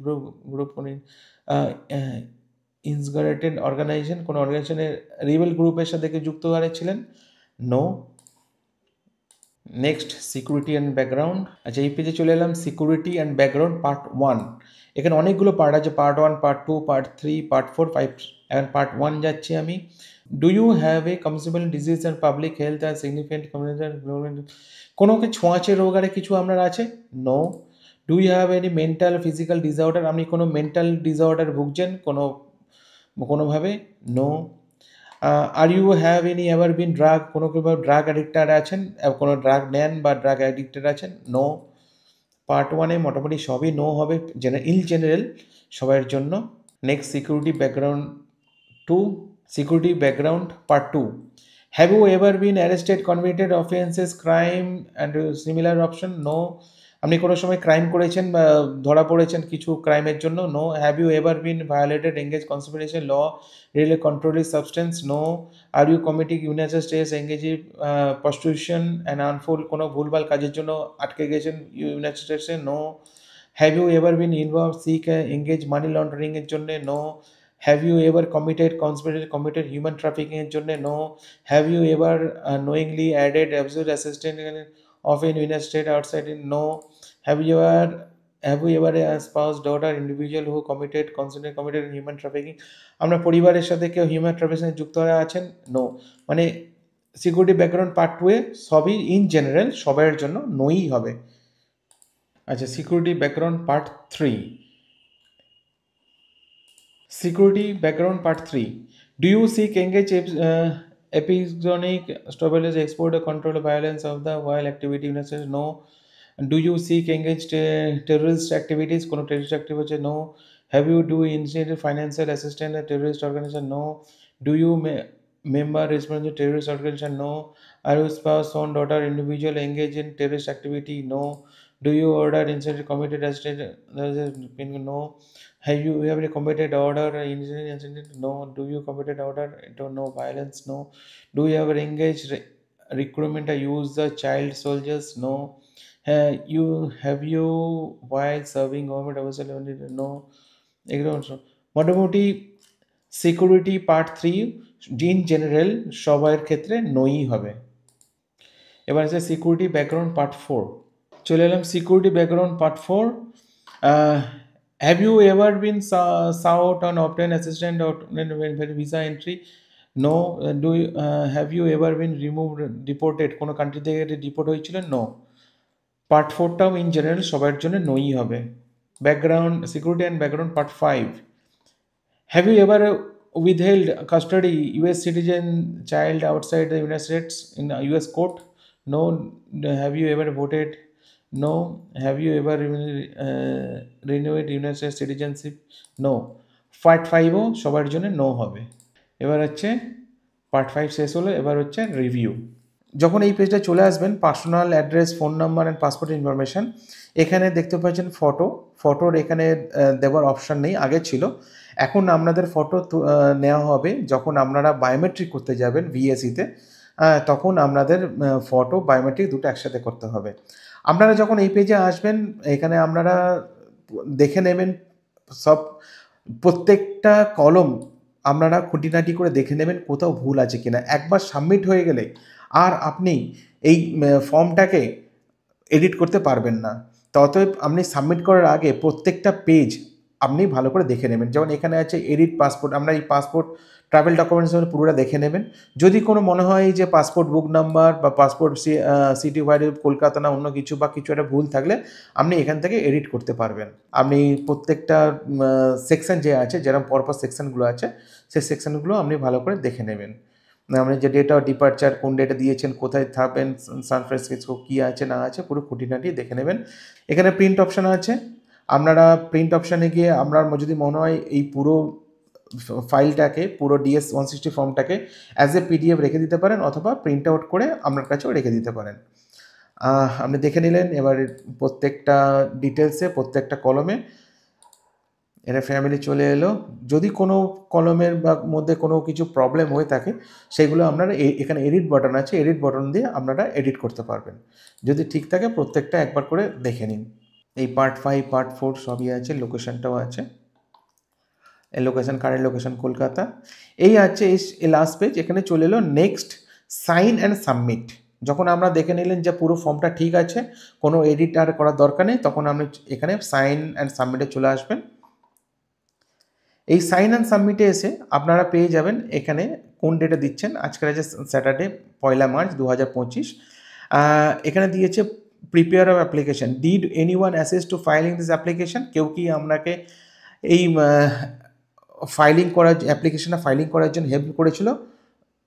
group ইনসগারেটেড অর্গানাইজেশন, কোনো অর্গানাইজেশনের রিবেল গ্রুপের সাথে যুক্ত ছিলেন? No. Next security and background, আচ্ছা এই পেজে চলে এলাম, সিকিউরিটি অ্যান্ড ব্যাকগ্রাউন্ড পার্ট 1। এখানে অনেকগুলো পার্ট আছে, পার্ট 1, পার্ট 2, পার্ট 3, পার্ট 4, 5, এখন পার্ট 1 যাচ্ছি আমি। Do you have a communicable disease and public health and significant community, কোনো কি ছোঁয়াচে রোগ আর কিছু আপনার আছে? No. Do you have any mental physical disorder, আপনি কোনো মেন্টাল ডিসঅর্ডার ভুগছেন কোনোভাবে? No. Are you have any ever been drug, কোনো ড্রাগ অ্যাডিক্টেড আছেন, কোনো ড্রাগ নেন বা ড্রাগ অ্যাডিক্টেড আছেন? নো। পার্ট 1-এ মোটামুটি সবই নো হবে, ইন জেনারেল সবার জন্য। Next security background 2, security background part 2। Have you ever been arrested, convicted, offences, crime and similar option? No. আপনি কোনো সময় ক্রাইম করেছেন বা ধরা পড়েছেন কিছু ক্রাইমের জন্য? No. Have you ever been violated, engage conspiration, law related controlling substance? No. Are you committing United States engage prostitution and unlawful, কোনো ভুলভাল কাজের জন্য আটকে গেছেন ইউনাইটেড স্টেটসে? No. Have you ever been involved seek engage money লন্ডারিংয়ের জন্যে? No. Have you ever committed human ট্রাফিকিংয়ের জন্যে? No. Have you ever knowingly added absurd assistant of in United States outside in? No. Have you ever a spouse, daughter, individual who committed human trafficking, আপনার পরিবারের সাথে কেউ human ট্রাফিকিংয়ে যুক্ত হয়ে আছেন? No. মানে সিকিউরিটি ব্যাকগ্রাউন্ড পার্ট 2-এ সবই in general সবার জন্য নোই হবে। আচ্ছা security background part 3, security background part 3। Do you seek engage Epigonic stabilize export or control violence of the while activity no. Do you seek engage terrorist activities কোনো terrorist activity হচ্ছে no. Have you do initiated financial assistance at terrorist organization no. Do you member responsible terrorist organization no. Are you spouse son daughter individual engage in terrorist activity no. Do you order incident committed as no. Have you ever committed order incident no. Do you committed order don't know violence no. Do you ever engage recruitment or use the child soldiers no. You have you while serving government official no এগুলো মোটামুটি security part 3 in general সবার ক্ষেত্রে নই হবে। এবার আছে security background part 4 চলে এলাম security background part 4 have you ever been sought on obtain assistant visa entry no do have you ever been remove deported কোনো কান্ট্রি থেকে ডিপোর্ট হয়েছিল নো পার্ট 4টাও ইন জেনারেল সবার জন্য নই হবে। Background security and background part 5 have you ever withheld custody US citizen child outside the United States in a US court no. Have you ever voted no. Have you ever renewed United States citizenship no. Part 5ও সবার জন্য no হবে। এবার হচ্ছে part 5 শেষ হলো, এবার হচ্ছে রিভিউ। যখন এই পেজটা চলে আসবেন personal address phone number and passport information এখানে দেখতে পাচ্ছেন ফটোর এখানে দেওয়ার অপশান নেই, আগে ছিল। এখন আপনাদের ফটো নেওয়া হবে যখন আপনারা বায়োমেট্রিক করতে যাবেন ভিএসিতে, তখন আপনাদের ফটো বায়োমেট্রিক দুটো একসাথে করতে হবে। আপনারা যখন এই পেজে আসবেন এখানে আপনারা দেখে নেবেন সব প্রত্যেকটা কলম আপনারা খুঁটিনাটি করে দেখে নেবেন কোথাও ভুল আছে কিনা। একবার সাবমিট হয়ে গেলে আর আপনি এই ফর্মটাকে এডিট করতে পারবেন না। অতএব আপনি সাবমিট করার আগে প্রত্যেকটা পেজ আপনি ভালো করে দেখে নেবেন। যেমন এখানে আছে এডিট পাসপোর্ট, আমরা এই পাসপোর্ট ট্রাভেল ডকুমেন্টস পুরোটা দেখে নেবেন। যদি কোনো মনে হয় যে পাসপোর্ট বুক নাম্বার বা পাসপোর্ট সিটি ওয়াইড কলকাতা না অন্য কিছু বা কিছু একটা ভুল থাকলে আপনি এখান থেকে এডিট করতে পারবেন। আপনি প্রত্যেকটা সেকশন যে আছে যেরকম পরপর সেকশনগুলো আছে সেই সেকশনগুলো আপনি ভালো করে দেখে নেবেন। আপনি যে ডেট অফ ডিপার্চার কোন ডেটে দিয়েছেন, কোথায় থাকবেন, সান ফ্রান্সিসকো কী আছে না আছে পুরো খুঁটিনাটি দেখে নেবেন। এখানে প্রিন্ট অপশান আছে, আপনারা প্রিন্ট অপশানে গিয়ে আপনার যদি মনে হয় এই পুরো ফাইলটাকে পুরো DS-160 ফর্মটাকে অ্যাজ এ PDF রেখে দিতে পারেন অথবা প্রিন্ট আউট করে আপনার কাছেও রেখে দিতে পারেন। আপনি দেখে নিলেন। এবার প্রত্যেকটা ডিটেলসে প্রত্যেকটা কলমে এটা ফ্যামিলি চলে এলো। যদি কোনো কলমের বা মধ্যে কোনো কিছু প্রবলেম হয়ে থাকে সেগুলো আপনারা এখানে এডিট বাটন আছে, এডিট বাটন দিয়ে আপনারা এডিট করতে পারবেন। যদি ঠিক থাকে প্রত্যেকটা একবার করে দেখে নিন। এই পার্ট 5 পার্ট 4 সবই আছে, লোকেশনটাও আছে। এই লোকেশন কারেন্ট লোকেশন কলকাতা। এই আছে এই লাস্ট পেজ, এখানে চলে এলো নেক্সট সাইন অ্যান্ড সাবমিট। যখন আমরা দেখে নিলেন যে পুরো ফর্মটা ঠিক আছে, কোনো এডিট আর করার দরকার নেই, তখন আপনি এখানে সাইন অ্যান্ড সাবমিটে চলে আসবেন। এই সাইন অ্যান্ড সাবমিটে এসে আপনারা পেয়ে যাবেন এখানে কোন ডেটে দিচ্ছেন। আজকের আছে স্যাটারডে 1 মার্চ 2025। এখানে দিয়েছে prepare of application, did anyone assist to filing this application. কেউ কি আপনাকে এই ফাইলিং করার অ্যাপ্লিকেশনটা ফাইলিং করার জন্য হেল্প করেছিল?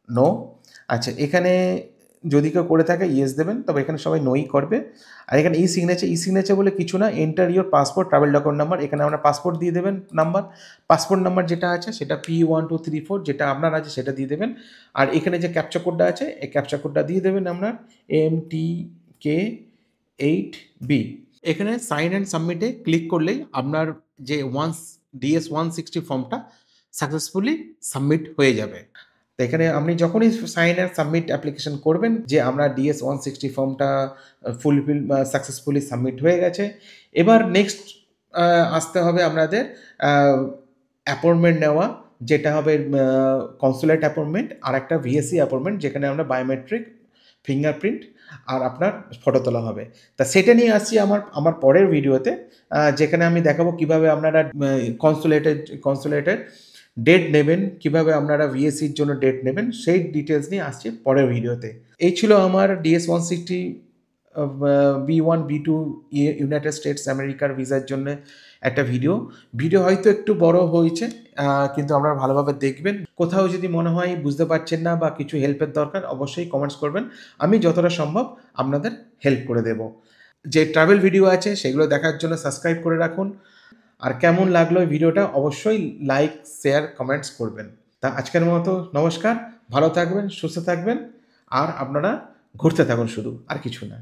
নো। আচ্ছা, এখানে যদি কেউ করে থাকে ইয়েস দেবেন, তবে এখানে সবাই নোই করবে। আর এখানে ই সিগনেচার বলে কিছু না, enter your passport travel document number. এখানে আপনার পাসপোর্ট দিয়ে দেবেন নাম্বার, পাসপোর্ট নাম্বার যেটা আছে সেটা P1234 যেটা আপনার আছে সেটা দিয়ে দেবেন। আর এখানে যে ক্যাপচা কোডটা আছে এই ক্যাপচা কোডটা দিয়ে দেবেন আপনার MTK8B। এখানে সাইন অ্যান্ড সাবমিটে ক্লিক করলেই আপনার যে DS-160 ফর্মটা সাকসেসফুলি সাবমিট হয়ে যাবে। তো এখানে আপনি যখনই সাইন অ্যান্ড সাবমিট অ্যাপ্লিকেশন করবেন যে আমরা DS-160 ফর্মটা ফুলফিল সাকসেসফুলি সাবমিট হয়ে গেছে, এবার নেক্সট আসতে হবে আপনাদের অ্যাপয়েন্টমেন্ট নেওয়া, যেটা হবে কনসুলেট অ্যাপয়েন্টমেন্ট আর একটা VSC অ্যাপয়েন্টমেন্ট যেখানে আমরা বায়োমেট্রিক ফিঙ্গারপ্রিন্ট আর আপনার ফটো তোলা হবে। তা সেটা নিয়ে আসছি আমার পরের ভিডিওতে, যেখানে আমি দেখাবো কিভাবে আপনারা কনসুলেটের ডেট নেবেন, কিভাবে আপনারা VSCর জন্য ডেট নেবেন, সেই ডিটেলস নিয়ে আসছি পরের ভিডিওতে। এই ছিল আমার DS-160 B1 B2 United states আমেরিকার ভিসার জন্য একটা ভিডিও হয়তো একটু বড় হয়েছে, কিন্তু আপনারা ভালোভাবে দেখবেন। কোথাও যদি মনে হয় বুঝতে পারছেন না বা কিছু হেল্পের দরকার, অবশ্যই কমেন্টস করবেন, আমি যতটা সম্ভব আপনাদের হেল্প করে দেব। যে ট্রাভেল ভিডিও আছে সেগুলো দেখার জন্য সাবস্ক্রাইব করে রাখুন। আর কেমন লাগলো এই ভিডিওটা অবশ্যই লাইক, শেয়ার, কমেন্টস করবেন। তা আজকের মতো নমস্কার, ভালো থাকবেন, সুস্থ থাকবেন, আর আপনারা ঘুরতে থাকুন শুধু, আর কিছু না।